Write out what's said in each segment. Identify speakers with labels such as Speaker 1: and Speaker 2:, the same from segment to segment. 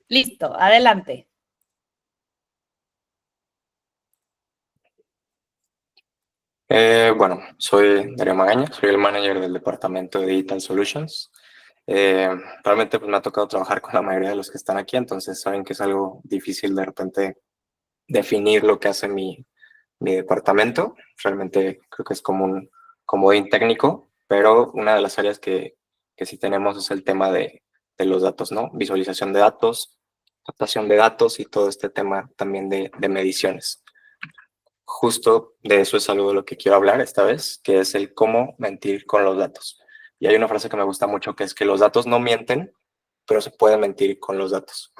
Speaker 1: Listo, adelante.
Speaker 2: Bueno, soy Darío Magaña, soy el manager del departamento de Digital Solutions. Eh, Realmente pues, me ha tocado trabajar con la mayoría de los que están aquí, entonces saben que es algo difícil de repente definir lo que hace mi departamento. Realmente creo que es como un comodín técnico, pero una de las áreas que sí tenemos es el tema de los datos, ¿no? Visualización de datos, captación de datos y todo este tema también de mediciones. Justo de eso es algo de lo que quiero hablar esta vez, que es el cómo mentir con los datos. Y hay una frase que me gusta mucho que es que los datos no mienten, pero se puede mentir con los datos.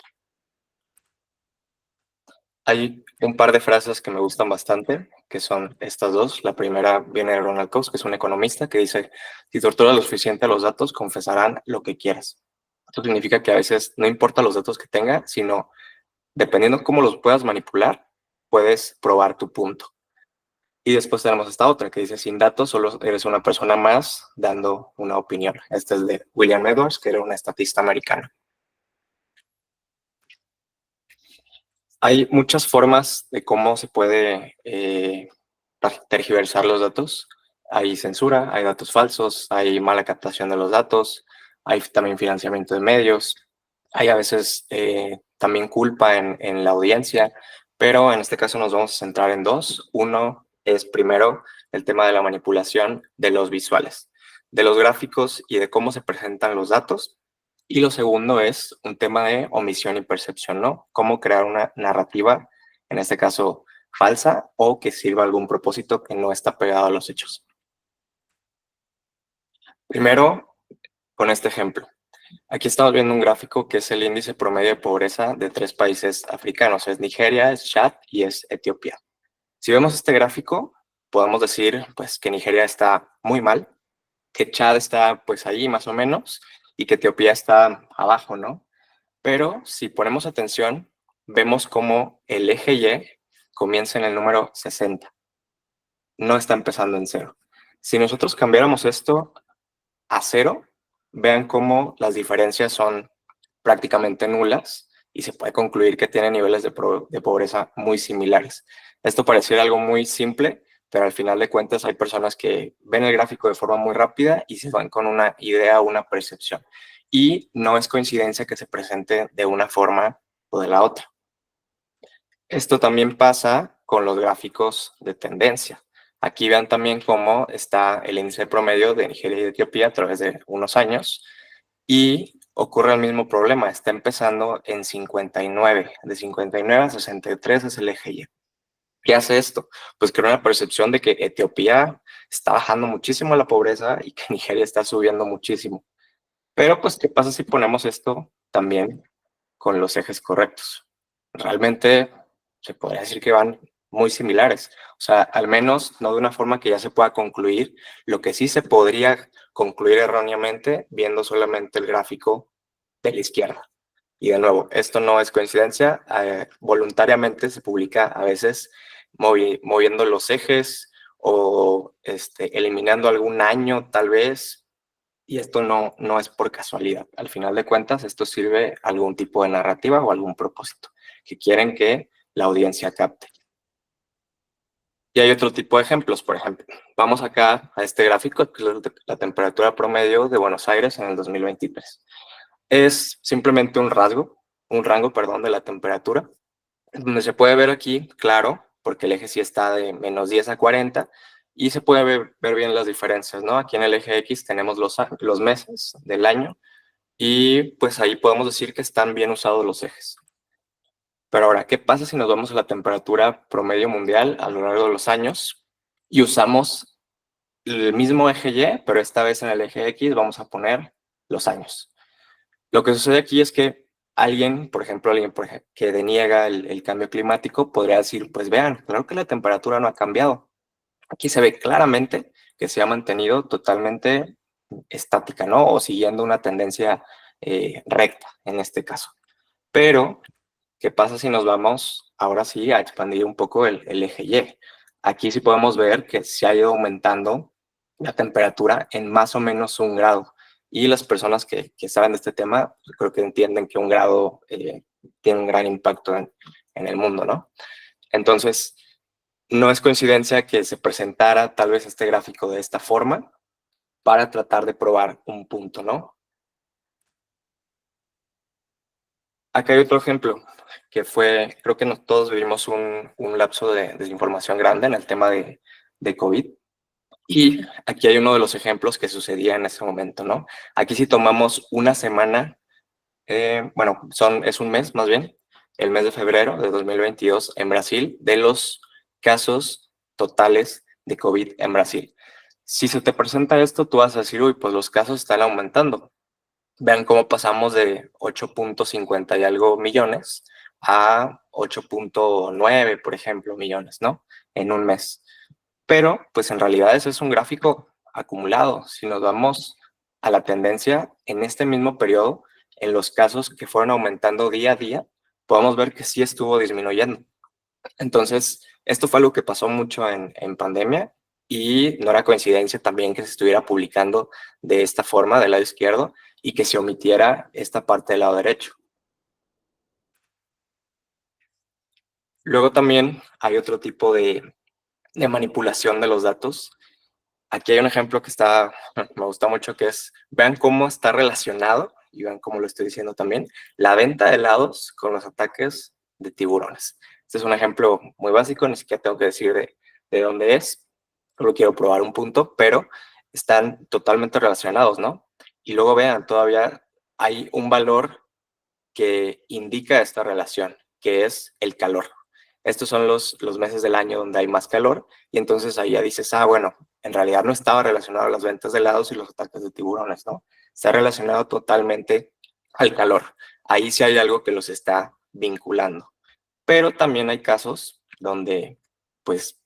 Speaker 2: Hay un par de frases que me gustan bastante, que son estas dos. La primera viene de Ronald Coase, que es un economista, que dice, si torturas lo suficiente a los datos, confesarán lo que quieras. Esto significa que a veces no importa los datos que tenga, sino dependiendo cómo los puedas manipular, puedes probar tu punto. Y después tenemos esta otra que dice, sin datos, solo eres una persona más dando una opinión. Este es de William Edwards, que era un estatista americano. Hay muchas formas de cómo se puede tergiversar los datos. Hay censura, hay datos falsos, hay mala captación de los datos, hay también financiamiento de medios, hay a veces también culpa en la audiencia, pero en este caso nos vamos a centrar en dos. Uno es primero el tema de la manipulación de los visuales, de los gráficos y de cómo se presentan los datos. Y lo segundo es un tema de omisión y percepción, ¿no? Cómo crear una narrativa, en este caso falsa, o que sirva a algún propósito que no está pegado a los hechos. Primero, con este ejemplo. Aquí estamos viendo un gráfico que es el índice promedio de pobreza de 3 países africanos. Es Nigeria, es Chad y es Etiopía. Si vemos este gráfico, podemos decir pues, que Nigeria está muy mal, que Chad está pues ahí más o menos y que Etiopía está abajo, ¿no? Pero si ponemos atención, vemos cómo el eje Y comienza en el número 60. No está empezando en cero. Si nosotros cambiáramos esto a cero, vean cómo las diferencias son prácticamente nulas y se puede concluir que tienen niveles de pobreza muy similares. Esto pareciera algo muy simple, pero al final de cuentas hay personas que ven el gráfico de forma muy rápida y se van con una idea o una percepción. Y no es coincidencia que se presente de una forma o de la otra. Esto también pasa con los gráficos de tendencia. Aquí vean también cómo está el índice promedio de Nigeria y de Etiopía a través de unos años y ocurre el mismo problema, está empezando en 59, de 59 a 63 es el eje Y. ¿Qué hace esto? Pues crea una percepción de que Etiopía está bajando muchísimo la pobreza y que Nigeria está subiendo muchísimo. Pero pues, ¿qué pasa si ponemos esto también con los ejes correctos? Realmente se podría decir que van muy similares. O sea, al menos no de una forma que ya se pueda concluir. Lo que sí se podría concluir erróneamente viendo solamente el gráfico de la izquierda. Y de nuevo, esto no es coincidencia. Voluntariamente se publica a veces moviendo los ejes o eliminando algún año tal vez. Y esto no es por casualidad. Al final de cuentas, esto sirve a algún tipo de narrativa o algún propósito que quieren que la audiencia capte. Y hay otro tipo de ejemplos, por ejemplo. Vamos acá a este gráfico, que es la temperatura promedio de Buenos Aires en el 2023. Es simplemente un rango, perdón, de la temperatura, donde se puede ver aquí, claro, porque el eje sí está de menos 10 a 40, y se puede ver bien las diferencias, ¿no? Aquí en el eje X tenemos los meses del año, y pues ahí podemos decir que están bien usados los ejes. Pero ahora, ¿qué pasa si nos vamos a la temperatura promedio mundial a lo largo de los años y usamos el mismo eje Y, pero esta vez en el eje X vamos a poner los años? Lo que sucede aquí es que alguien, por ejemplo, que deniega el cambio climático, podría decir, pues vean, claro que la temperatura no ha cambiado. Aquí se ve claramente que se ha mantenido totalmente estática, ¿no? O siguiendo una tendencia recta en este caso. Pero, ¿qué pasa si nos vamos ahora sí a expandir un poco el eje Y? Aquí sí podemos ver que se ha ido aumentando la temperatura en más o menos 1 grado. Y las personas que saben de este tema, creo que entienden que 1 grado tiene un gran impacto en el mundo, ¿no? Entonces, no es coincidencia que se presentara tal vez este gráfico de esta forma para tratar de probar un punto, ¿no? Acá hay otro ejemplo que fue, creo que todos vivimos un lapso de desinformación grande en el tema de COVID. Y aquí hay uno de los ejemplos que sucedía en ese momento, ¿no? Aquí si tomamos una semana, bueno, es un mes más bien, el mes de febrero de 2022 en Brasil, de los casos totales de COVID en Brasil. Si se te presenta esto, tú vas a decir, uy, pues los casos están aumentando. Vean cómo pasamos de 8.50 y algo millones a 8.9, por ejemplo, millones, ¿no? En un mes. Pero, pues en realidad eso es un gráfico acumulado. Si nos vamos a la tendencia en este mismo periodo, en los casos que fueron aumentando día a día, podemos ver que sí estuvo disminuyendo. Entonces, esto fue algo que pasó mucho en pandemia y no era coincidencia también que se estuviera publicando de esta forma del lado izquierdo y que se omitiera esta parte del lado derecho. Luego también hay otro tipo de manipulación de los datos. Aquí hay un ejemplo que me gusta mucho, que es, vean cómo está relacionado, y vean cómo lo estoy diciendo también, la venta de helados con los ataques de tiburones. Este es un ejemplo muy básico, ni siquiera tengo que decir de dónde es, solo quiero probar un punto, pero están totalmente relacionados, ¿no? Y luego vean, todavía hay un valor que indica esta relación, que es el calor. Estos son los meses del año donde hay más calor y entonces ahí ya dices, bueno, en realidad no estaba relacionado a las ventas de helados y los ataques de tiburones, ¿no? Está relacionado totalmente al calor. Ahí sí hay algo que los está vinculando. Pero también hay casos donde, pues,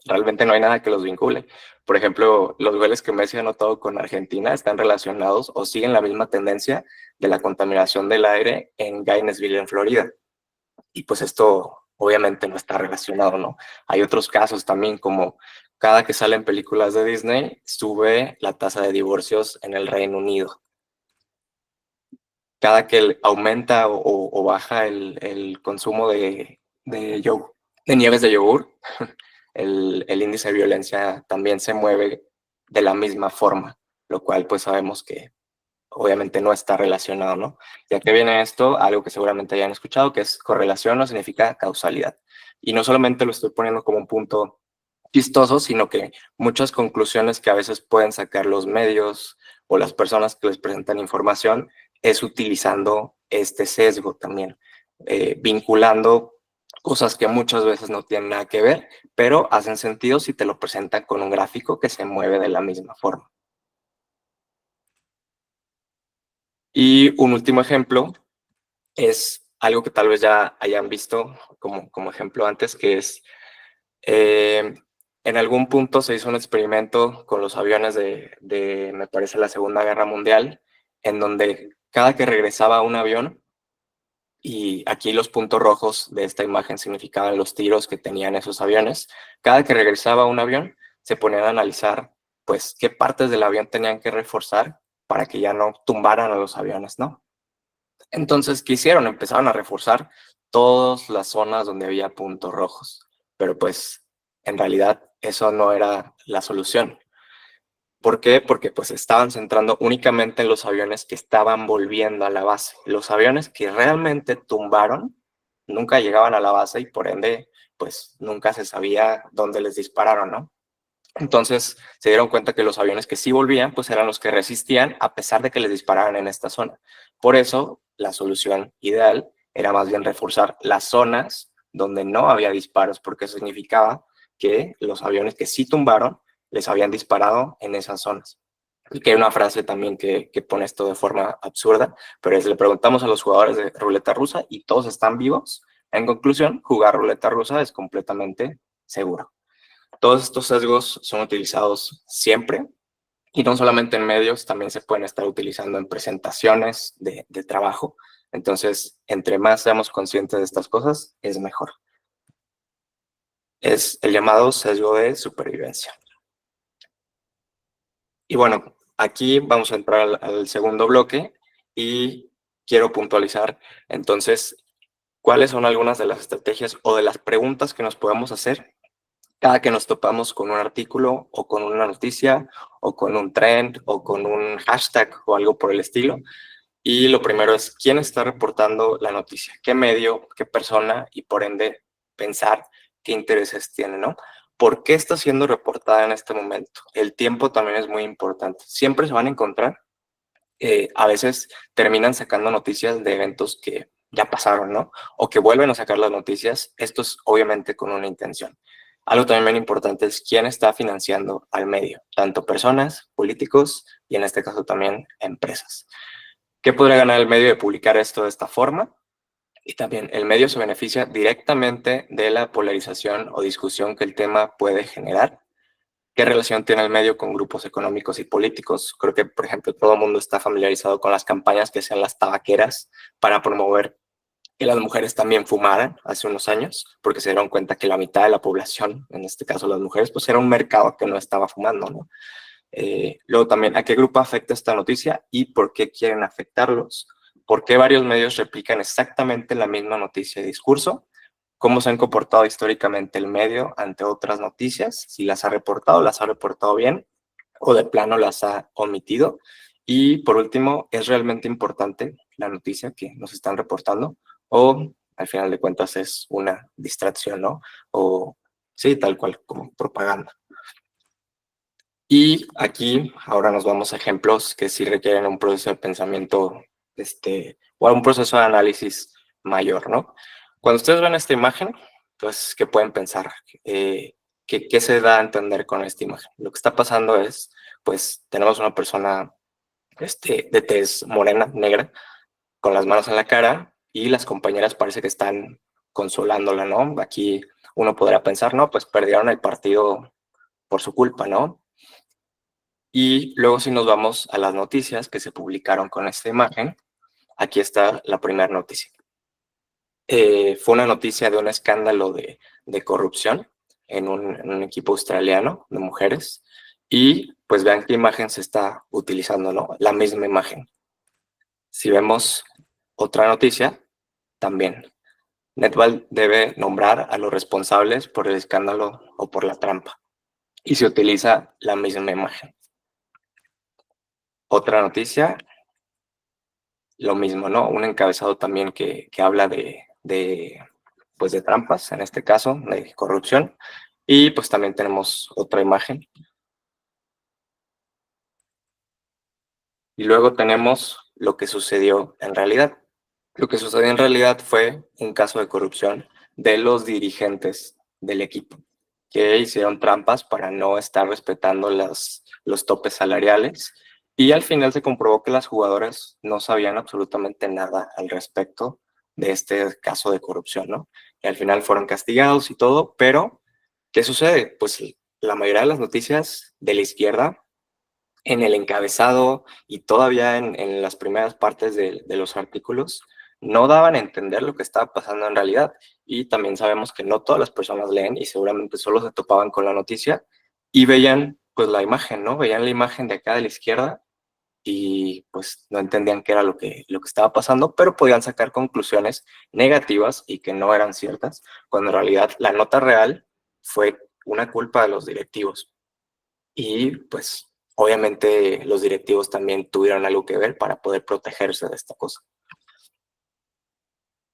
Speaker 2: realmente no hay nada que los vincule. Por ejemplo, los goles que Messi ha anotado con Argentina están relacionados o siguen la misma tendencia de la contaminación del aire en Gainesville, en Florida. Y pues esto obviamente no está relacionado, ¿no? Hay otros casos también, como cada que salen películas de Disney, sube la tasa de divorcios en el Reino Unido. Cada que aumenta o baja el consumo de nieves de yogur, el índice de violencia también se mueve de la misma forma, lo cual pues sabemos que obviamente no está relacionado, ¿no? Ya que viene esto, algo que seguramente hayan escuchado, que es correlación no significa causalidad. Y no solamente lo estoy poniendo como un punto chistoso, sino que muchas conclusiones que a veces pueden sacar los medios o las personas que les presentan información es utilizando este sesgo también, vinculando cosas que muchas veces no tienen nada que ver, pero hacen sentido si te lo presentan con un gráfico que se mueve de la misma forma. Y un último ejemplo es algo que tal vez ya hayan visto como ejemplo antes, que es eh, en algún punto se hizo un experimento con los aviones me parece, la Segunda Guerra Mundial, en donde cada que regresaba un avión, y aquí los puntos rojos de esta imagen significaban los tiros que tenían esos aviones, cada que regresaba un avión se ponían a analizar pues qué partes del avión tenían que reforzar para que ya no tumbaran a los aviones, ¿no? Entonces, ¿qué hicieron? Empezaron a reforzar todas las zonas donde había puntos rojos, pero pues en realidad eso no era la solución. ¿Por qué? Porque pues estaban centrando únicamente en los aviones que estaban volviendo a la base. Los aviones que realmente tumbaron nunca llegaban a la base y por ende pues nunca se sabía dónde les dispararon, ¿no? Entonces se dieron cuenta que los aviones que sí volvían, pues eran los que resistían a pesar de que les dispararan en esta zona. Por eso, la solución ideal era más bien reforzar las zonas donde no había disparos, porque eso significaba que los aviones que sí tumbaron les habían disparado en esas zonas. Y que hay una frase también que pone esto de forma absurda, pero es, le preguntamos a los jugadores de ruleta rusa y todos están vivos. En conclusión, jugar ruleta rusa es completamente seguro. Todos estos sesgos son utilizados siempre y no solamente en medios, también se pueden estar utilizando en presentaciones de trabajo. Entonces, entre más seamos conscientes de estas cosas, es mejor. Es el llamado sesgo de supervivencia. Y bueno, aquí vamos a entrar al segundo bloque y quiero puntualizar entonces ¿Cuáles son algunas de las estrategias o de las preguntas que nos podemos hacer cada que nos topamos con un artículo o con una noticia o con un trend o con un hashtag o algo por el estilo? Y lo primero es, ¿quién está reportando la noticia? ¿Qué medio, qué persona? Y por ende, pensar qué intereses tiene, ¿no? ¿Por qué está siendo reportada en este momento? El tiempo también es muy importante. Siempre se van a encontrar, a veces terminan sacando noticias de eventos que ya pasaron, ¿no? O que vuelven a sacar las noticias. Esto es obviamente con una intención. Algo también bien importante es quién está financiando al medio, tanto personas, políticos y en este caso también empresas. ¿Qué podría ganar el medio de publicar esto de esta forma? Y también el medio se beneficia directamente de la polarización o discusión que el tema puede generar. ¿Qué relación tiene el medio con grupos económicos y políticos? Creo que, por ejemplo, todo el mundo está familiarizado con las campañas que hacían las tabaqueras para promover que las mujeres también fumaran hace unos años, porque se dieron cuenta que la mitad de la población, en este caso las mujeres, pues era un mercado que no estaba fumando, ¿no? Luego también, ¿a qué grupo afecta esta noticia y por qué quieren afectarlos? ¿Por qué varios medios replican exactamente la misma noticia y discurso? ¿Cómo se han comportado históricamente el medio ante otras noticias? Si las ha reportado bien o de plano las ha omitido. Y por último, ¿es realmente importante la noticia que nos están reportando? O al final de cuentas es una distracción, ¿no? O sí, tal cual, como propaganda. Y aquí ahora nos vamos a ejemplos que sí requieren un proceso de pensamiento, o un proceso de análisis mayor, ¿no? Cuando ustedes ven esta imagen, pues, ¿qué pueden pensar? ¿Qué se da a entender con esta imagen? Lo que está pasando es, pues, tenemos una persona, de tez morena, negra, con las manos en la cara, y las compañeras parece que están consolándola, ¿no? Aquí uno podrá pensar, no, pues perdieron el partido por su culpa, ¿no? Y luego si nos vamos a las noticias que se publicaron con esta imagen, aquí está la primera noticia. Fue una noticia de un escándalo de corrupción en un equipo australiano de mujeres. Y pues vean qué imagen se está utilizando, ¿no? La misma imagen. Si vemos otra noticia, también. Netball debe nombrar a los responsables por el escándalo o por la trampa. Y se utiliza la misma imagen. Otra noticia, lo mismo, ¿no? Un encabezado también que habla pues de trampas, en este caso, de corrupción. Y pues también tenemos otra imagen. Y luego tenemos lo que sucedió en realidad. Lo que sucedió en realidad fue un caso de corrupción de los dirigentes del equipo, que hicieron trampas para no estar respetando los topes salariales. Y al final se comprobó que las jugadoras no sabían absolutamente nada al respecto de este caso de corrupción, ¿no? Y al final fueron castigados y todo, pero ¿qué sucede? Pues la mayoría de las noticias de la izquierda en el encabezado y todavía en las primeras partes de los artículos no daban a entender lo que estaba pasando en realidad. Y también sabemos que no todas las personas leen y seguramente solo se topaban con la noticia y veían pues la imagen, ¿no? Veían la imagen de acá de la izquierda y pues no entendían qué era lo que estaba pasando, pero podían sacar conclusiones negativas y que no eran ciertas, cuando en realidad la nota real fue una culpa de los directivos. Y pues obviamente los directivos también tuvieron algo que ver para poder protegerse de esta cosa.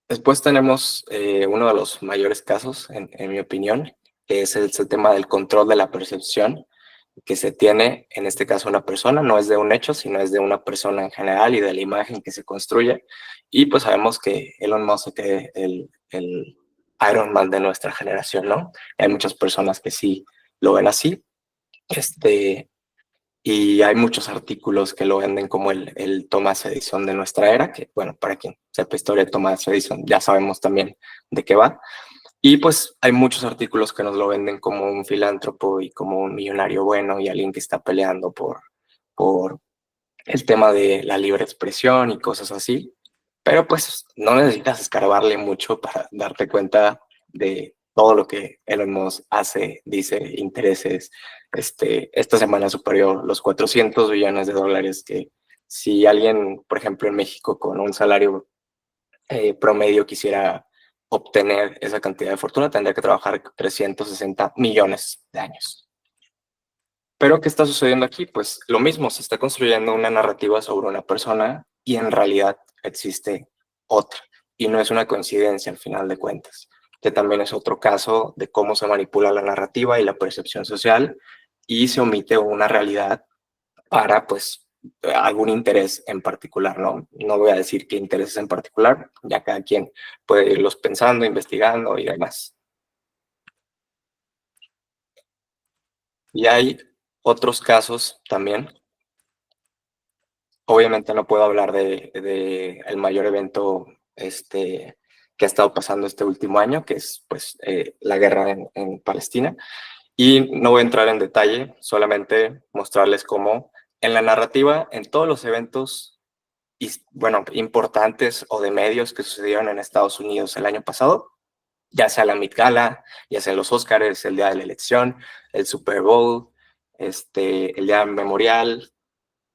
Speaker 2: Después tenemos uno de los mayores casos, en mi opinión, que es el tema del control de la percepción que se tiene, en este caso una persona, no es de un hecho, sino es de una persona en general y de la imagen que se construye. Y pues sabemos que Elon Musk es el Iron Man de nuestra generación, ¿no? Hay muchas personas que sí lo ven así. Y hay muchos artículos que lo venden como el Thomas Edison de nuestra era, que bueno, para quien sepa historia de Thomas Edison, ya sabemos también de qué va. Y pues hay muchos artículos que nos lo venden como un filántropo y como un millonario bueno y alguien que está peleando por el tema de la libre expresión y cosas así. Pero pues no necesitas escarbarle mucho para darte cuenta de todo lo que Elon Musk hace, dice, intereses. Esta semana superó los 400 billones de dólares, que si alguien, por ejemplo, en México con un salario promedio quisiera obtener esa cantidad de fortuna tendría que trabajar 360 millones de años. Pero ¿qué está sucediendo aquí? Pues lo mismo, se está construyendo una narrativa sobre una persona y en realidad existe otra. Y no es una coincidencia al final de cuentas, que también es otro caso de cómo se manipula la narrativa y la percepción social y se omite una realidad para, pues, algún interés en particular, ¿no? No voy a decir qué intereses en particular, ya cada quien puede irlos pensando, investigando y demás. Y hay otros casos también. Obviamente no puedo hablar de el mayor evento que ha estado pasando este último año, que es pues, la guerra en Palestina. Y no voy a entrar en detalle, solamente mostrarles cómo en la narrativa, en todos los eventos bueno, importantes o de medios que sucedieron en Estados Unidos el año pasado, ya sea la Met Gala, ya sea los Oscars, el día de la elección, el Super Bowl, el día memorial,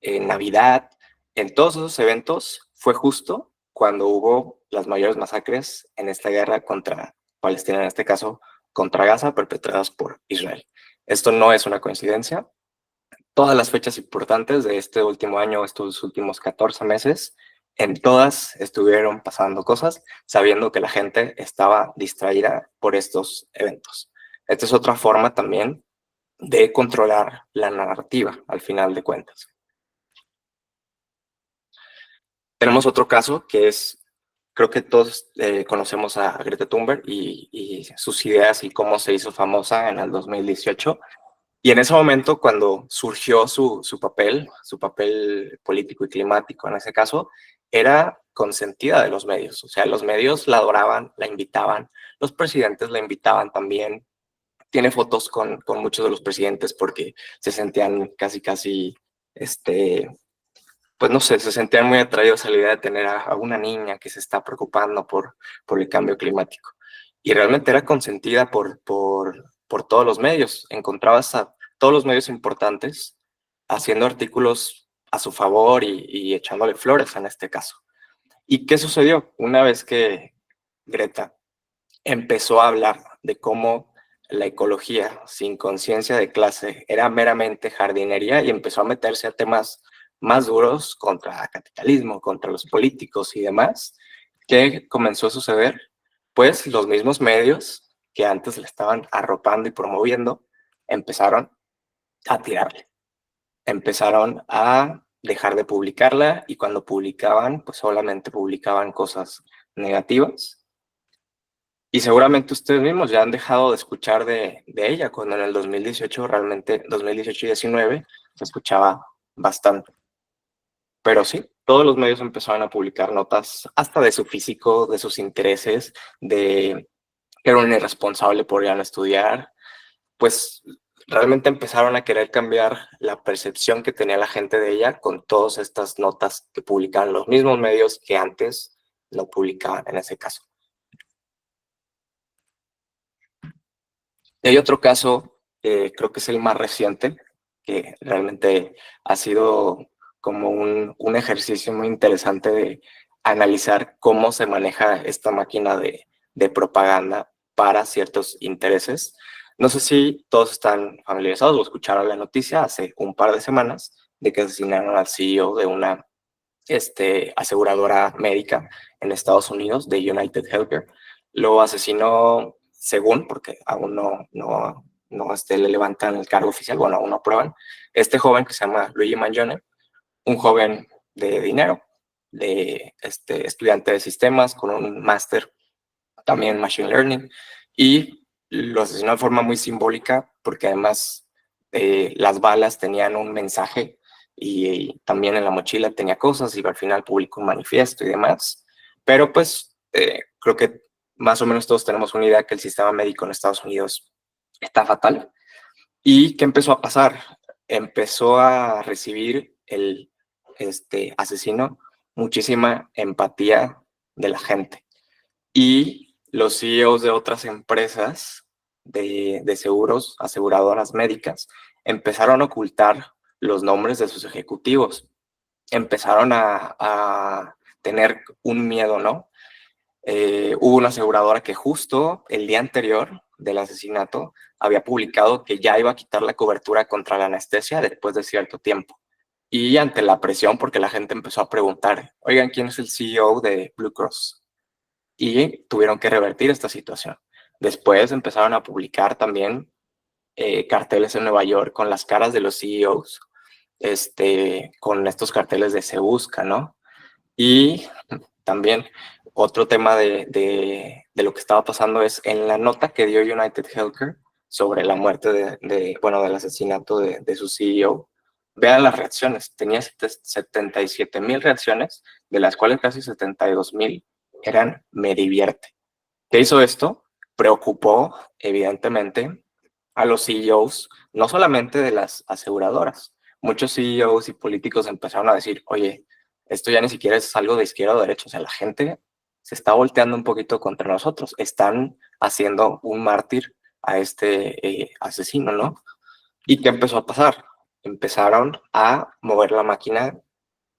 Speaker 2: Navidad, en todos esos eventos fue justo cuando hubo las mayores masacres en esta guerra contra Palestina, en este caso contra Gaza, perpetradas por Israel. Esto no es una coincidencia. Todas las fechas importantes de este último año, estos últimos 14 meses, en todas estuvieron pasando cosas, sabiendo que la gente estaba distraída por estos eventos. Esta es otra forma también de controlar la narrativa, al final de cuentas. Tenemos otro caso que es, creo que todos conocemos a Greta Thunberg y sus ideas y cómo se hizo famosa en el 2018. Y en ese momento, cuando surgió su papel político y climático en ese caso, era consentida de los medios. O sea, los medios la adoraban, la invitaban, los presidentes la invitaban también. Tiene fotos con muchos de los presidentes porque se sentían casi, pues no sé, se sentían muy atraídos a la idea de tener a una niña que se está preocupando por el cambio climático. Y realmente era consentida por todos los medios. Encontrabas a todos los medios importantes haciendo artículos a su favor y echándole flores en este caso. ¿Y qué sucedió? Una vez que Greta empezó a hablar de cómo la ecología sin conciencia de clase era meramente jardinería y empezó a meterse a temas más duros contra el capitalismo, contra los políticos y demás, ¿qué comenzó a suceder? Pues los mismos medios que antes le estaban arropando y promoviendo empezaron a tirarle, empezaron a dejar de publicarla y cuando publicaban, pues solamente publicaban cosas negativas. Y seguramente ustedes mismos ya han dejado de escuchar de ella, cuando en el 2018, realmente 2018 y 19, se escuchaba bastante. Pero sí, todos los medios empezaron a publicar notas hasta de su físico, de sus intereses, de que era un irresponsable por ya no estudiar. Pues realmente empezaron a querer cambiar la percepción que tenía la gente de ella con todas estas notas que publicaban los mismos medios que antes no publicaban en ese caso. Y hay otro caso, creo que es el más reciente, que realmente ha sido como un ejercicio muy interesante de analizar cómo se maneja esta máquina de propaganda para ciertos intereses. No sé si todos están familiarizados o escucharon la noticia hace un par de semanas de que asesinaron al CEO de una aseguradora médica en Estados Unidos, de United Healthcare. Lo asesinó, según, porque aún no le levantan el cargo oficial, bueno, aún no aprueban, este joven que se llama Luigi Mangione, un joven de dinero, de estudiante de sistemas con un máster también en Machine Learning, y lo asesinó de forma muy simbólica porque además las balas tenían un mensaje y también en la mochila tenía cosas y al final publicó un manifiesto y demás. Pero pues creo que más o menos todos tenemos una idea que el sistema médico en Estados Unidos está fatal. ¿Y qué empezó a pasar? Empezó a recibir asesino muchísima empatía de la gente. Y los CEOs de otras empresas de seguros, aseguradoras médicas, empezaron a ocultar los nombres de sus ejecutivos. Empezaron a tener un miedo, ¿no? Hubo una aseguradora que justo el día anterior del asesinato había publicado que ya iba a quitar la cobertura contra la anestesia después de cierto tiempo. Y ante la presión, porque la gente empezó a preguntar, oigan, ¿quién es el CEO de Blue Cross? Y tuvieron que revertir esta situación. Después empezaron a publicar también carteles en Nueva York con las caras de los CEOs, con estos carteles de Se Busca, ¿no? Y también otro tema de lo que estaba pasando es en la nota que dio United Healthcare sobre la muerte bueno, del asesinato de su CEO. Vean las reacciones, tenía 77,000 reacciones, de las cuales casi 72,000 eran me divierte. ¿Qué hizo esto? Preocupó, evidentemente, a los CEOs, no solamente de las aseguradoras. Muchos CEOs y políticos empezaron a decir, oye, esto ya ni siquiera es algo de izquierda o derecha, o sea, la gente se está volteando un poquito contra nosotros, están haciendo un mártir a este asesino, ¿no? ¿Y qué empezó a pasar? Empezaron a mover la máquina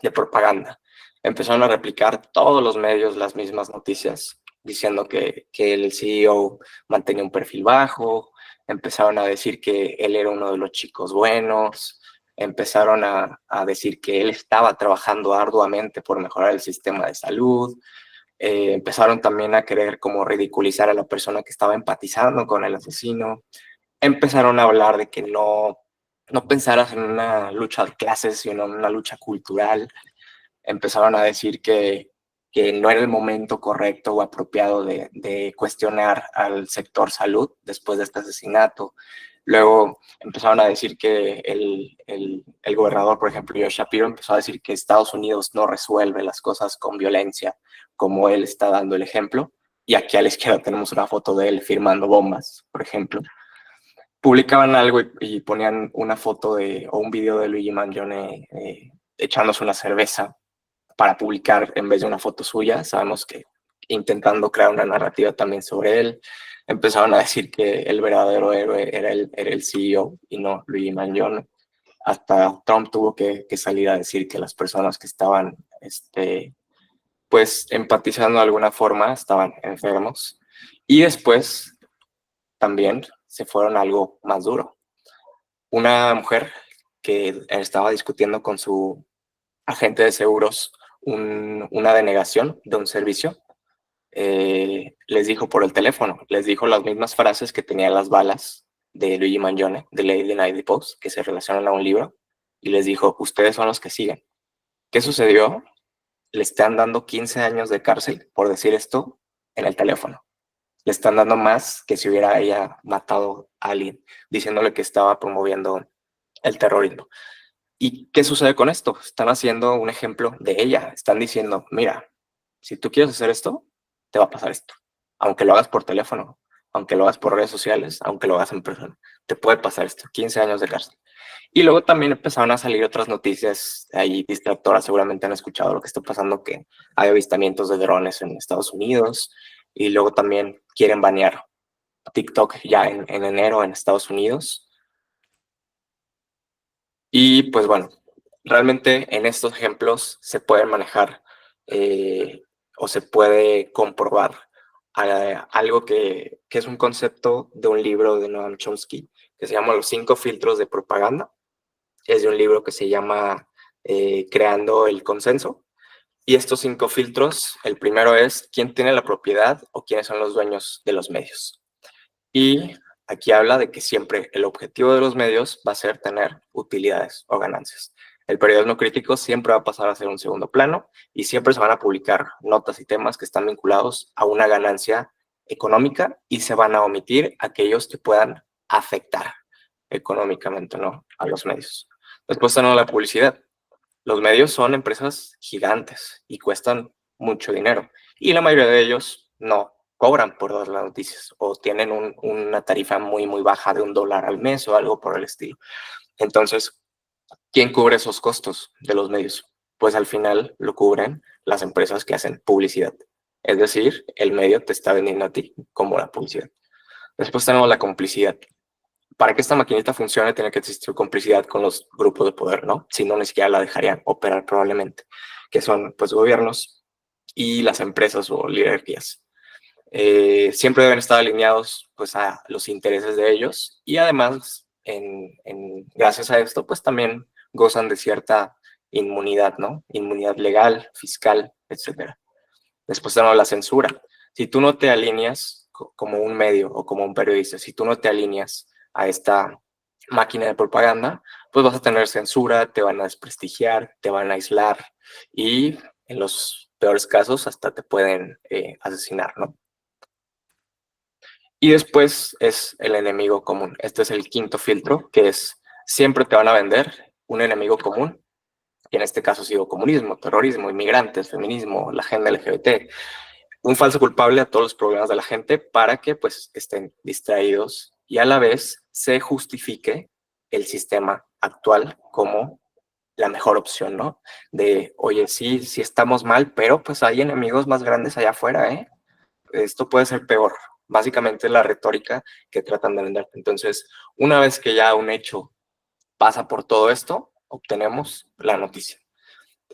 Speaker 2: de propaganda. Empezaron a replicar todos los medios las mismas noticias, diciendo que el CEO mantenía un perfil bajo, empezaron a decir que él era uno de los chicos buenos, empezaron a decir que él estaba trabajando arduamente por mejorar el sistema de salud, empezaron también a querer como ridiculizar a la persona que estaba empatizando con el asesino, empezaron a hablar de que no pensaras en una lucha de clases, sino en una lucha cultural. Empezaron a decir que no era el momento correcto o apropiado de cuestionar al sector salud después de este asesinato. Luego empezaron a decir que el gobernador, por ejemplo, Josh Shapiro, empezó a decir que Estados Unidos no resuelve las cosas con violencia, como él está dando el ejemplo. Y aquí a la izquierda tenemos una foto de él firmando bombas, por ejemplo. Publicaban algo y ponían una foto o un video de Luigi Mangione echándose una cerveza para publicar en vez de una foto suya. Sabemos que intentando crear una narrativa también sobre él, empezaron a decir que el verdadero héroe era el CEO y no Luigi Mangione. Hasta Trump tuvo que salir a decir que las personas que estaban pues empatizando de alguna forma estaban enfermos. Y después también se fueron a algo más duro. Una mujer que estaba discutiendo con su agente de seguros una denegación de un servicio, les dijo por el teléfono, les dijo las mismas frases que tenían las balas de Luigi Mangione, de Lady Night Post, que se relacionan a un libro, y les dijo, ustedes son los que siguen. ¿Qué sucedió? Le están dando 15 años de cárcel por decir esto en el teléfono. Le están dando más que si hubiera ella matado a alguien, diciéndole que estaba promoviendo el terrorismo. ¿Y qué sucede con esto? Están haciendo un ejemplo de ella. Están diciendo, mira, si tú quieres hacer esto, te va a pasar esto. Aunque lo hagas por teléfono, aunque lo hagas por redes sociales, aunque lo hagas en persona, te puede pasar esto. 15 años de cárcel. Y luego también empezaron a salir otras noticias ahí distractoras. Seguramente han escuchado lo que está pasando, que hay avistamientos de drones en Estados Unidos. Y luego también quieren banear TikTok ya en enero en Estados Unidos. Y pues bueno, realmente en estos ejemplos se pueden manejar o se puede comprobar algo que es un concepto de un libro de Noam Chomsky que se llama Los 5 filtros de propaganda. Es de un libro que se llama Creando el consenso. Y estos 5 filtros, el primero es quién tiene la propiedad o quiénes son los dueños de los medios. Y aquí habla de que siempre el objetivo de los medios va a ser tener utilidades o ganancias. El periodismo crítico siempre va a pasar a ser un segundo plano y siempre se van a publicar notas y temas que están vinculados a una ganancia económica y se van a omitir aquellos que puedan afectar económicamente, ¿no?, a los medios. Después tenemos la publicidad. Los medios son empresas gigantes y cuestan mucho dinero y la mayoría de ellos no cobran por dar las noticias o tienen una tarifa muy, muy baja de $1 al mes o algo por el estilo. Entonces, ¿quién cubre esos costos de los medios? Pues al final lo cubren las empresas que hacen publicidad. Es decir, el medio te está vendiendo a ti como la publicidad. Después tenemos la complicidad. Para que esta maquinita funcione, tiene que existir complicidad con los grupos de poder, ¿no? Si no, ni siquiera la dejarían operar probablemente, que son, pues, gobiernos, y las empresas o oligarquías. Siempre deben estar alineados pues, a los intereses de ellos y además, gracias a esto, pues también gozan de cierta inmunidad, ¿no? Inmunidad legal, fiscal, etcétera. Después tenemos la censura. Si tú no te alineas como un medio o como un periodista, si tú no te alineas a esta máquina de propaganda, pues vas a tener censura, te van a desprestigiar, te van a aislar y en los peores casos hasta te pueden asesinar, ¿no? Y después es el enemigo común. Este es el quinto filtro, que es siempre te van a vender un enemigo común, y en este caso ha sido comunismo, terrorismo, inmigrantes, feminismo, la agenda LGBT, un falso culpable a todos los problemas de la gente para que pues estén distraídos y a la vez se justifique el sistema actual como la mejor opción, ¿no? De, oye, sí, sí estamos mal, pero pues hay enemigos más grandes allá afuera, ¿eh? Esto puede ser peor. Básicamente la retórica que tratan de vender. Entonces, una vez que ya un hecho pasa por todo esto, obtenemos la noticia.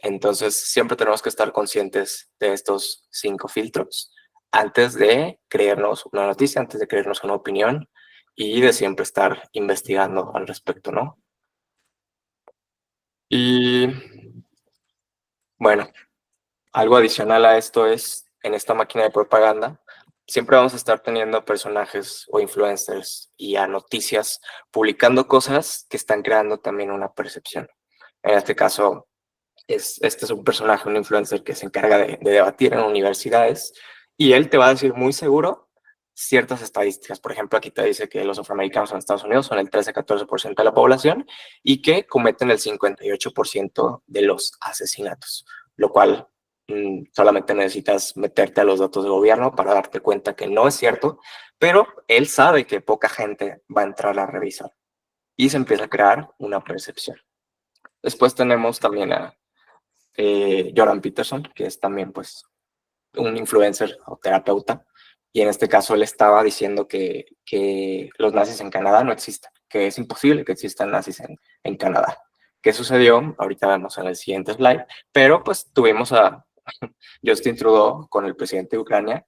Speaker 2: Entonces, siempre tenemos que estar conscientes de estos 5 filtros antes de creernos una noticia, antes de creernos una opinión y de siempre estar investigando al respecto, ¿no? Y bueno, algo adicional a esto es, en esta máquina de propaganda, siempre vamos a estar teniendo personajes o influencers y a noticias publicando cosas que están creando también una percepción. En este caso, este es un personaje, un influencer que se encarga de debatir en universidades y él te va a decir muy seguro ciertas estadísticas. Por ejemplo, aquí te dice que los afroamericanos en Estados Unidos son el 13-14% de la población y que cometen el 58% de los asesinatos, lo cual solamente necesitas meterte a los datos del gobierno para darte cuenta que no es cierto, pero él sabe que poca gente va a entrar a revisar y se empieza a crear una percepción. Después tenemos también a Jordan Peterson, que es también pues un influencer o terapeuta, y en este caso él estaba diciendo que los nazis en Canadá no existen, que es imposible que existan nazis en Canadá. ¿Qué sucedió? Ahorita vemos en el siguiente slide, pero pues tuvimos a Justin Trudeau con el presidente de Ucrania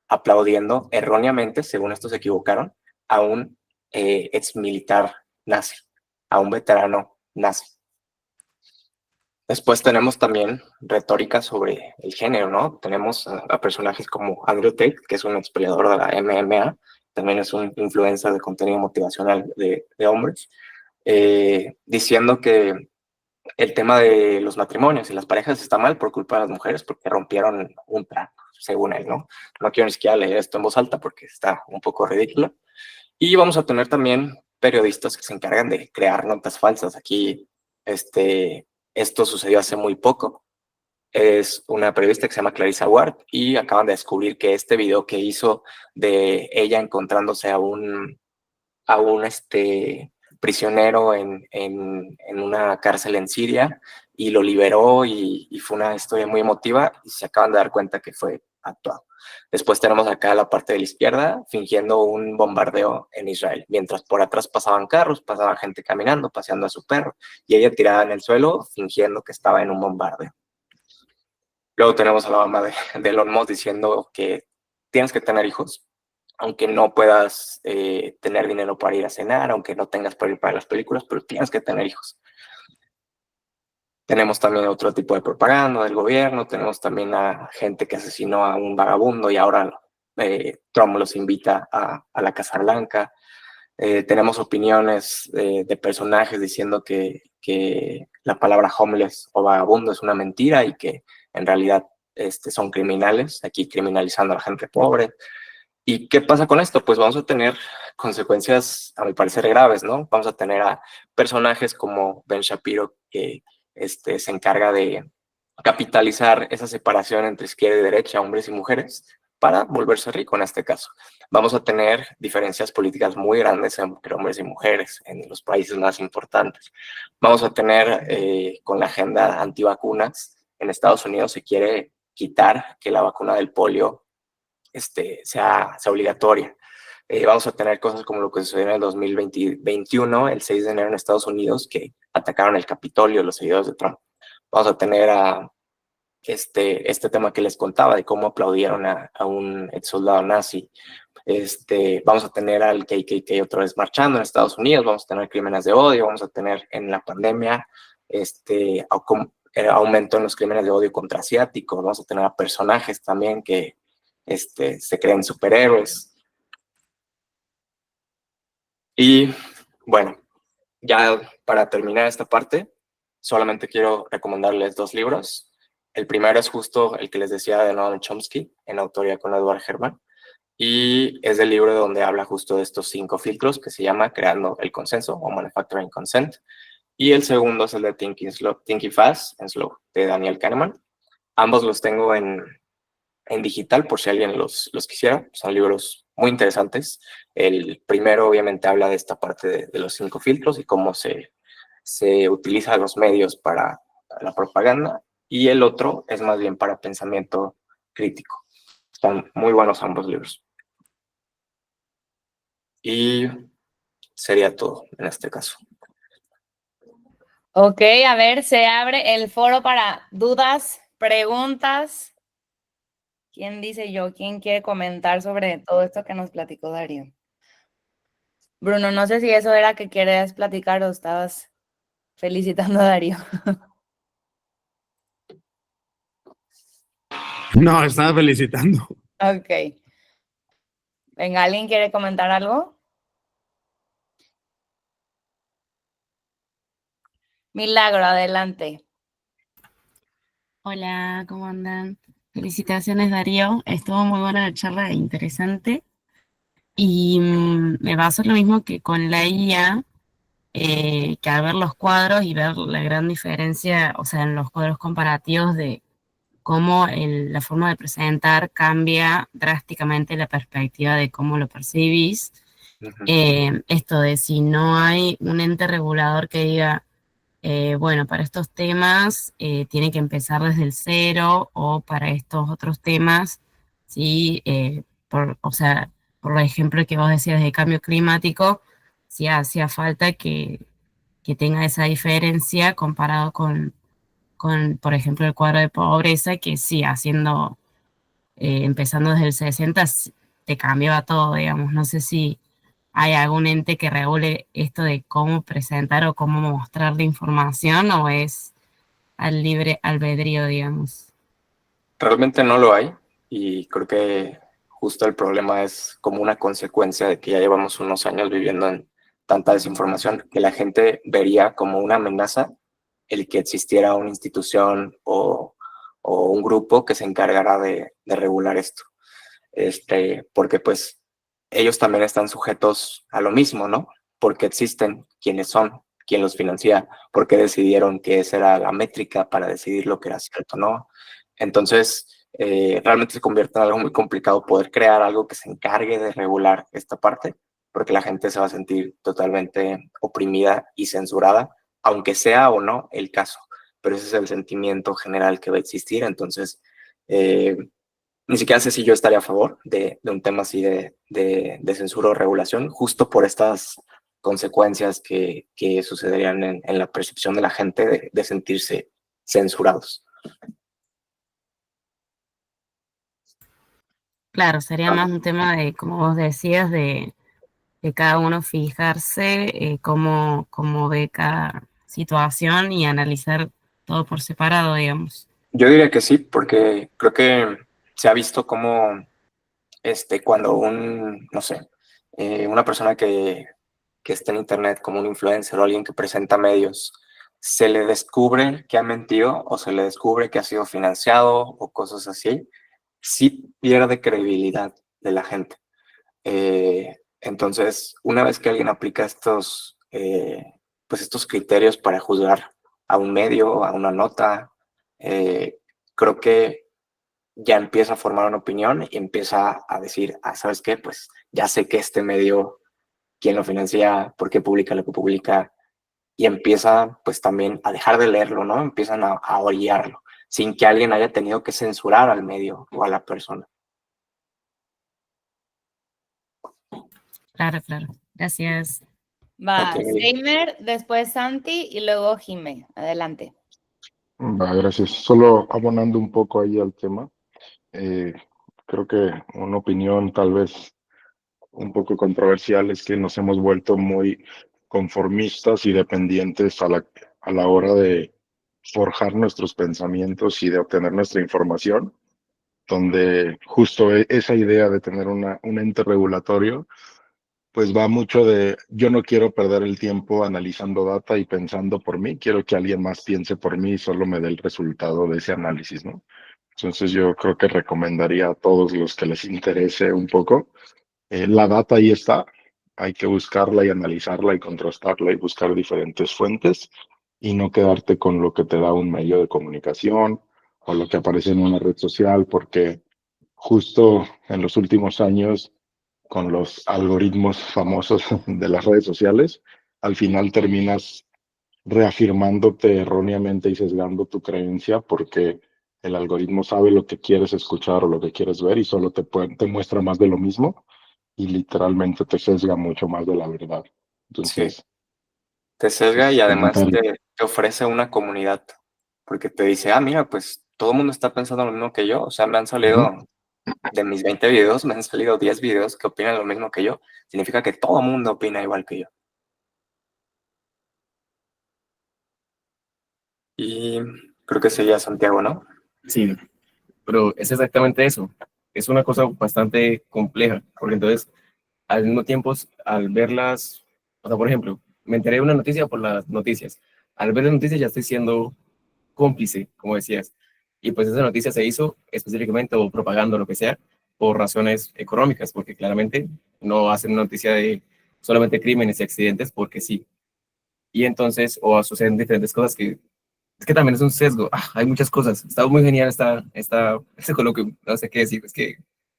Speaker 2: aplaudiendo erróneamente, según estos se equivocaron, a un ex militar nazi, a un veterano nazi. Después tenemos también retórica sobre el género, ¿no? Tenemos a personajes como Andrew Tate, que es un ex peleador de la MMA, también es un influencer de contenido motivacional de hombres, diciendo que el tema de los matrimonios y las parejas está mal por culpa de las mujeres porque rompieron un trato, según él, ¿no? No quiero ni siquiera leer esto en voz alta porque está un poco ridículo. Y vamos a tener también periodistas que se encargan de crear notas falsas. Aquí, esto sucedió hace muy poco. Es una periodista que se llama Clarissa Ward y acaban de descubrir que este video que hizo de ella encontrándose a un prisionero en una cárcel en Siria y lo liberó y fue una historia muy emotiva y se acaban de dar cuenta que fue actuado. Después tenemos acá la parte de la izquierda fingiendo un bombardeo en Israel, mientras por atrás pasaban carros, pasaba gente caminando, paseando a su perro y ella tirada en el suelo fingiendo que estaba en un bombardeo. Luego tenemos a la mamá de Elon Musk diciendo que tienes que tener hijos, aunque no puedas tener dinero para ir a cenar, aunque no tengas para ir para las películas, pero tienes que tener hijos. Tenemos también otro tipo de propaganda del gobierno, tenemos también a gente que asesinó a un vagabundo y ahora Trump los invita a la Casa Blanca. Tenemos opiniones de personajes diciendo que la palabra homeless o vagabundo es una mentira y que en realidad son criminales, aquí criminalizando a la gente pobre. ¿Y qué pasa con esto? Pues vamos a tener consecuencias, a mi parecer, graves, ¿no? Vamos a tener a personajes como Ben Shapiro, que se encarga de capitalizar esa separación entre izquierda y derecha, hombres y mujeres, para volverse rico en este caso. Vamos a tener diferencias políticas muy grandes entre hombres y mujeres en los países más importantes. Vamos a tener con la agenda antivacunas, en Estados Unidos se quiere quitar que la vacuna del polio sea obligatoria. Vamos a tener cosas como lo que sucedió en el 2021, el 6 de enero en Estados Unidos, que atacaron el Capitolio, los seguidores de Trump. Vamos a tener este tema que les contaba de cómo aplaudieron a un ex soldado nazi. Vamos a tener al KKK otra vez marchando en Estados Unidos, vamos a tener crímenes de odio, vamos a tener en la pandemia aumento en los crímenes de odio contra asiáticos, vamos a tener a personajes también que se creen superhéroes. Y bueno, ya para terminar esta parte, solamente quiero recomendarles 2 libros. El primero es justo el que les decía de Noam Chomsky, en autoría con Edward Herman, y es el libro donde habla justo de estos 5 filtros que se llama Creando el Consenso o Manufacturing Consent. Y el segundo es el de Thinking Fast and Slow, de Daniel Kahneman. Ambos los tengo en digital por si alguien los quisiera. Son libros muy interesantes. El primero obviamente habla de esta parte de los 5 filtros y cómo se utilizan los medios para la propaganda, y el otro es más bien para pensamiento crítico. Están muy buenos ambos libros. Y sería todo en este caso.
Speaker 1: Ok, a ver, se abre el foro para dudas, preguntas. ¿Quién dice yo? ¿Quién quiere comentar sobre todo esto que nos platicó Darío? Bruno, no sé si eso era que querías platicar o estabas felicitando a Darío.
Speaker 3: No, estaba felicitando.
Speaker 1: Ok. Venga, ¿alguien quiere comentar algo? Milagro, adelante.
Speaker 4: Hola, ¿cómo andan? Felicitaciones, Darío. Estuvo muy buena la charla, interesante. Y me pasó lo mismo que con la IA, que al ver los cuadros y ver la gran diferencia, o sea, en los cuadros comparativos de cómo la forma de presentar cambia drásticamente la perspectiva de cómo lo percibís. Esto de si no hay un ente regulador que diga, bueno, para estos temas tiene que empezar desde el cero, o para estos otros temas, sí, o sea, por ejemplo que vos decías de cambio climático, sí hacía falta que tenga esa diferencia comparado con, por ejemplo, el cuadro de pobreza, que sí, empezando desde el 60, te cambiaba todo, digamos. No sé si hay algún ente que regule esto de cómo presentar o cómo mostrar la información, o es al libre albedrío, digamos.
Speaker 2: Realmente no lo hay, y creo que justo el problema es como una consecuencia de que ya llevamos unos años viviendo en tanta desinformación que la gente vería como una amenaza el que existiera una institución o un grupo que se encargara de regular esto. Porque pues ellos también están sujetos a lo mismo, ¿no? Porque existen, quiénes son, quién los financia, porque decidieron que esa era la métrica para decidir lo que era cierto, ¿no? Entonces, realmente se convierte en algo muy complicado poder crear algo que se encargue de regular esta parte, porque la gente se va a sentir totalmente oprimida y censurada, aunque sea o no el caso, pero ese es el sentimiento general que va a existir. Entonces, ni siquiera sé si yo estaría a favor de un tema así de censura o regulación, justo por estas consecuencias que sucederían en la percepción de la gente de sentirse censurados.
Speaker 4: Claro, sería más un tema de, como vos decías, de cada uno fijarse cómo ve cada situación y analizar todo por separado, digamos.
Speaker 2: Yo diría que sí, porque creo que se ha visto como cuando no sé, una persona que está en internet como un influencer o alguien que presenta medios, se le descubre que ha mentido o se le descubre que ha sido financiado o cosas así, sí pierde credibilidad de la gente. Entonces, una vez que alguien aplica pues estos criterios para juzgar a un medio, a una nota, creo que ya empieza a formar una opinión y empieza a decir, ¿sabes qué? Pues ya sé que este medio, quién lo financia, por qué publica lo que publica, y empieza pues también a dejar de leerlo, ¿no? Empiezan a odiarlo, sin que alguien haya tenido que censurar al medio o a la persona.
Speaker 4: Claro, claro. Gracias.
Speaker 1: Va,
Speaker 2: Okay.
Speaker 1: Seimer, después Santi y luego Jime. Adelante.
Speaker 5: Va, gracias. Solo abonando un poco ahí al tema, eh, creo que una opinión tal vez un poco controversial es que nos hemos vuelto muy conformistas y dependientes a la hora de forjar nuestros pensamientos y de obtener nuestra información, donde justo esa idea de tener un ente regulatorio, pues va mucho de yo no quiero perder el tiempo analizando data y pensando por mí, quiero que alguien más piense por mí y solo me dé el resultado de ese análisis, ¿no? Entonces yo creo que recomendaría a todos los que les interese un poco, la data ahí está, hay que buscarla y analizarla y contrastarla y buscar diferentes fuentes y no quedarte con lo que te da un medio de comunicación o lo que aparece en una red social, porque justo en los últimos años, con los algoritmos famosos de las redes sociales, al final terminas reafirmándote erróneamente y sesgando tu creencia porque el algoritmo sabe lo que quieres escuchar o lo que quieres ver y solo te muestra más de lo mismo y literalmente te sesga mucho más de la verdad.
Speaker 2: Sí,
Speaker 5: Entonces,
Speaker 2: te
Speaker 5: ese
Speaker 2: sesga
Speaker 5: es
Speaker 2: y
Speaker 5: el
Speaker 2: además
Speaker 5: comentario.
Speaker 2: te ofrece una comunidad, porque te dice, ah, mira, pues todo el mundo está pensando lo mismo que yo, o sea, me han
Speaker 5: Ujú.
Speaker 2: salido de mis 20 videos, me han salido 10 videos que opinan lo mismo que yo, significa que todo el mundo opina igual que yo. Y creo que sería Santiago, ¿no?
Speaker 6: Sí, pero es exactamente eso. Es una cosa bastante compleja, porque entonces, al mismo tiempo, al verlas, o sea, por ejemplo, me enteré de una noticia por las noticias. Al ver las noticias ya estoy siendo cómplice, como decías. Y pues esa noticia se hizo específicamente o propaganda o lo que sea por razones económicas, porque claramente no hacen una noticia de solamente crímenes y accidentes porque sí. Y entonces, o suceden diferentes cosas que es que también es un sesgo. Hay muchas cosas. Está muy genial este coloquio. No sé qué decir. Es que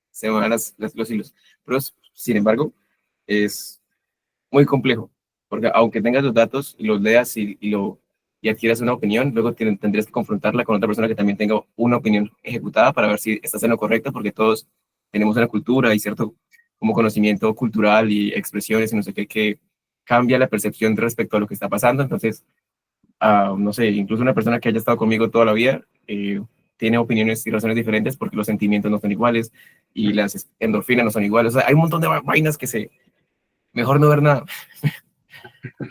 Speaker 6: se me van los hilos. Pero, sin embargo, es muy complejo. Porque aunque tengas los datos y los leas y adquieras una opinión, luego tendrías que confrontarla con otra persona que también tenga una opinión ejecutada para ver si estás en lo correcto, porque todos tenemos una cultura y cierto como conocimiento cultural y expresiones y no sé qué, que cambia la percepción respecto a lo que está pasando. Entonces, no sé, incluso una persona que haya estado conmigo toda la vida tiene opiniones y razones diferentes porque los sentimientos no son iguales y las endorfinas no son iguales. O sea, hay un montón de vainas mejor no ver nada,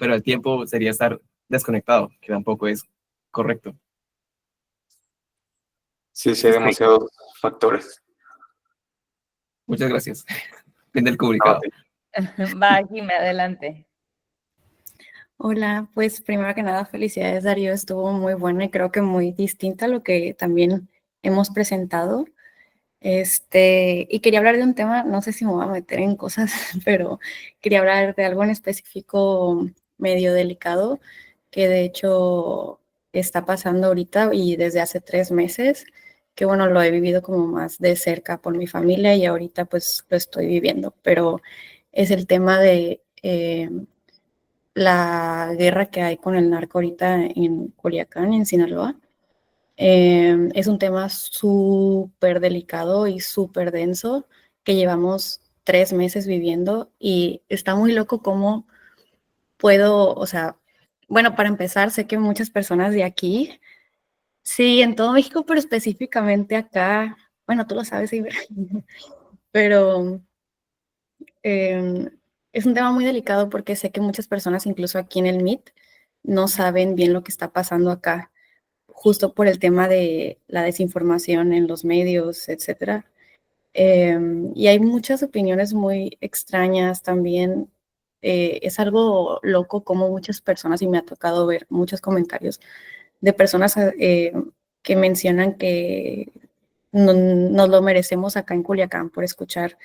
Speaker 6: pero al tiempo sería estar desconectado, que tampoco es correcto.
Speaker 2: Sí, sí, hay demasiados factores.
Speaker 6: Muchas gracias. Fin del
Speaker 2: No,
Speaker 6: comunicado.
Speaker 1: Va, Jimé, adelante.
Speaker 7: Hola, pues primero que nada, felicidades Darío, estuvo muy buena y creo que muy distinta a lo que también hemos presentado. Y quería hablar de un tema, no sé si me voy a meter en cosas, pero quería hablar de algo en específico medio delicado, que de hecho está pasando ahorita y desde hace 3 meses, que bueno, lo he vivido como más de cerca por mi familia y ahorita pues lo estoy viviendo, pero es el tema de la guerra que hay con el narco ahorita en Culiacán, en Sinaloa. Es un tema súper delicado y súper denso que llevamos 3 meses viviendo y está muy loco cómo puedo, o sea, bueno, para empezar, sé que muchas personas de aquí, sí, en todo México, pero específicamente acá, bueno, tú lo sabes, Iber, pero es un tema muy delicado porque sé que muchas personas, incluso aquí en el MIT, no saben bien lo que está pasando acá, justo por el tema de la desinformación en los medios, etcétera. Y hay muchas opiniones muy extrañas también. Es algo loco como muchas personas, y me ha tocado ver muchos comentarios de personas que mencionan que no, nos lo merecemos acá en Culiacán por escuchar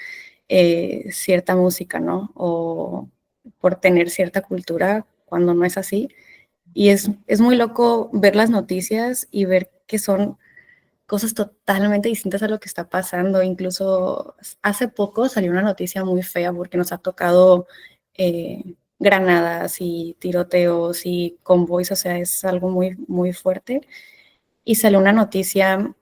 Speaker 7: cierta música, ¿no? O por tener cierta cultura cuando no es así. Y es muy loco ver las noticias y ver que son cosas totalmente distintas a lo que está pasando. Incluso hace poco salió una noticia muy fea porque nos ha tocado granadas y tiroteos y convoys, o sea, es algo muy, muy fuerte. Y salió una noticia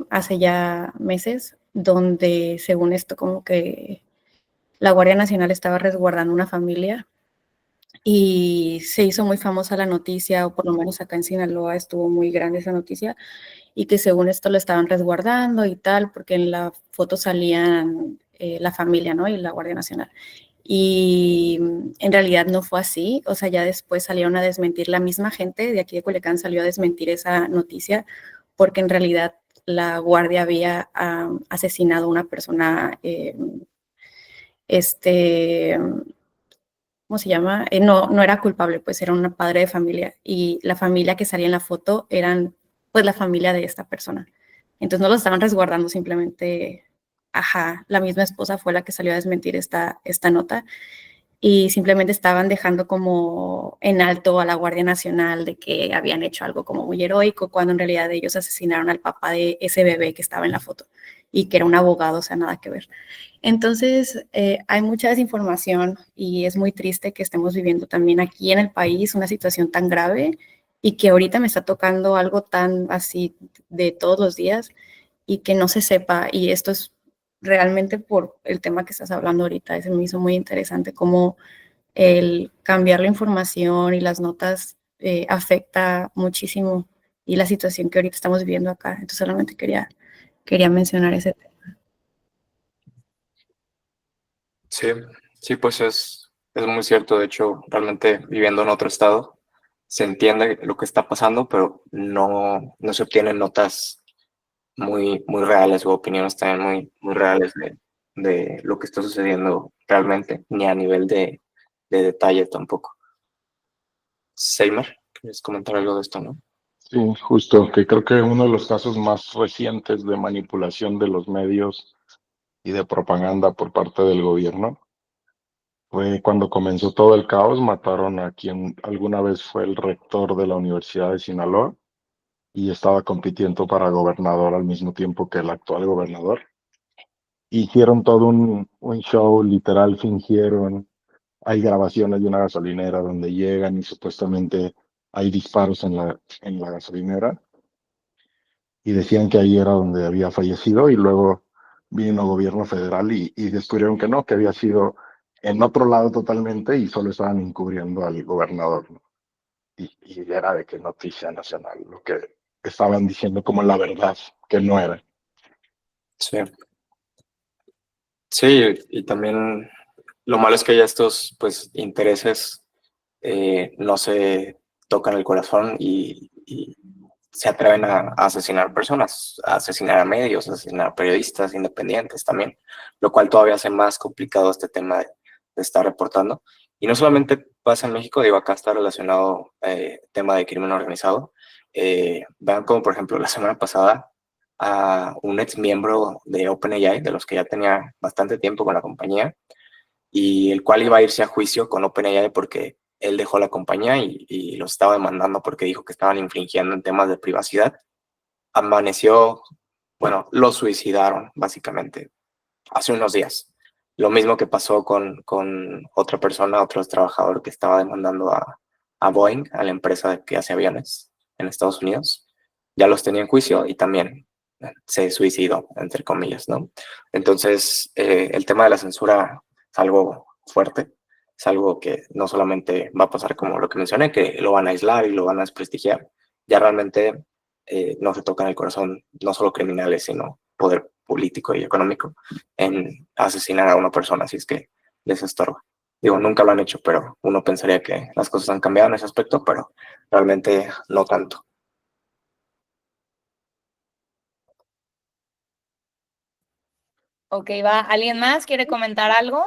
Speaker 7: hace ya meses donde, según esto, como que la Guardia Nacional estaba resguardando una familia y se hizo muy famosa la noticia, o por lo menos acá en Sinaloa estuvo muy grande esa noticia, y que según esto lo estaban resguardando y tal, porque en la foto salían la familia, ¿no? Y la Guardia Nacional. Y en realidad no fue así, o sea, ya después salieron a desmentir, la misma gente de aquí de Culiacán salió a desmentir esa noticia, porque en realidad la Guardia había asesinado a una persona, ¿cómo se llama? No era culpable, pues era una padre de familia, y la familia que salía en la foto eran pues la familia de esta persona. Entonces no lo estaban resguardando, simplemente, ajá, la misma esposa fue la que salió a desmentir esta nota, y simplemente estaban dejando como en alto a la Guardia Nacional de que habían hecho algo como muy heroico, cuando en realidad ellos asesinaron al papá de ese bebé que estaba en la foto y que era un abogado, o sea, nada que ver. Entonces, hay mucha desinformación y es muy triste que estemos viviendo también aquí en el país una situación tan grave, y que ahorita me está tocando algo tan así de todos los días y que no se sepa. Y esto es realmente por el tema que estás hablando ahorita. Ese me hizo muy interesante cómo el cambiar la información y las notas afecta muchísimo, y la situación que ahorita estamos viviendo acá. Entonces solamente quería mencionar ese tema.
Speaker 2: Sí, sí, pues es muy cierto. De hecho, realmente viviendo en otro estado, se entiende lo que está pasando, pero no se obtienen notas muy reales o opiniones también muy reales de lo que está sucediendo realmente, ni a nivel de detalle tampoco. Seymour, ¿quieres comentar algo de esto, no?
Speaker 5: Sí, justo, que creo que uno de los casos más recientes de manipulación de los medios y de propaganda por parte del gobierno fue cuando comenzó todo el caos. Mataron a quien alguna vez fue el rector de la Universidad de Sinaloa y estaba compitiendo para gobernador al mismo tiempo que el actual gobernador. Hicieron todo un show, literal, fingieron. Hay grabaciones de una gasolinera donde llegan y supuestamente hay disparos en la gasolinera, y decían que ahí era donde había fallecido, y luego vino gobierno federal y descubrieron que no, que había sido en otro lado totalmente y solo estaban encubriendo al gobernador, ¿no? Y era de que noticia nacional, lo que estaban diciendo como la verdad, que no era.
Speaker 2: Sí. Sí, y también lo malo es que ya estos pues intereses no se tocan el corazón y se atreven a asesinar personas, a asesinar a medios, a asesinar a periodistas independientes también, lo cual todavía hace más complicado este tema de estar reportando. Y no solamente pasa en México, digo, acá está relacionado tema de crimen organizado. Vean como, por ejemplo, la semana pasada a un ex miembro de OpenAI, de los que ya tenía bastante tiempo con la compañía, y el cual iba a irse a juicio con OpenAI porque él dejó la compañía y los estaba demandando porque dijo que estaban infringiendo en temas de privacidad. Amaneció, bueno, lo suicidaron básicamente hace unos días. Lo mismo que pasó con otra persona, otro trabajador que estaba demandando a Boeing, a la empresa que hace aviones en Estados Unidos. Ya los tenía en juicio y también se suicidó, entre comillas, ¿no? Entonces, el tema de la censura es algo fuerte, es algo que no solamente va a pasar como lo que mencioné, que lo van a aislar y lo van a desprestigiar, ya realmente no se tocan el corazón, no solo criminales, sino poder político y económico en asesinar a una persona, si es que les estorba. Digo, nunca lo han hecho, pero uno pensaría que las cosas han cambiado en ese aspecto, pero realmente no tanto.
Speaker 1: Ok, va. ¿Alguien más quiere comentar algo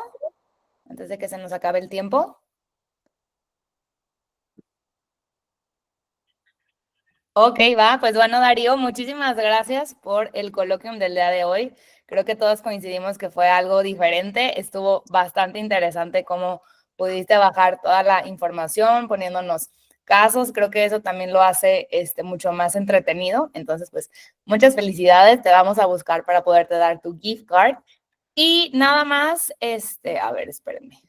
Speaker 1: antes de que se nos acabe el tiempo? Ok, va. Pues bueno, Darío, muchísimas gracias por el coloquium del día de hoy. Creo que todos coincidimos que fue algo diferente. Estuvo bastante interesante cómo pudiste bajar toda la información poniéndonos casos. Creo que eso también lo hace mucho más entretenido. Entonces, pues muchas felicidades. Te vamos a buscar para poderte dar tu gift card. Y nada más, a ver, espérenme.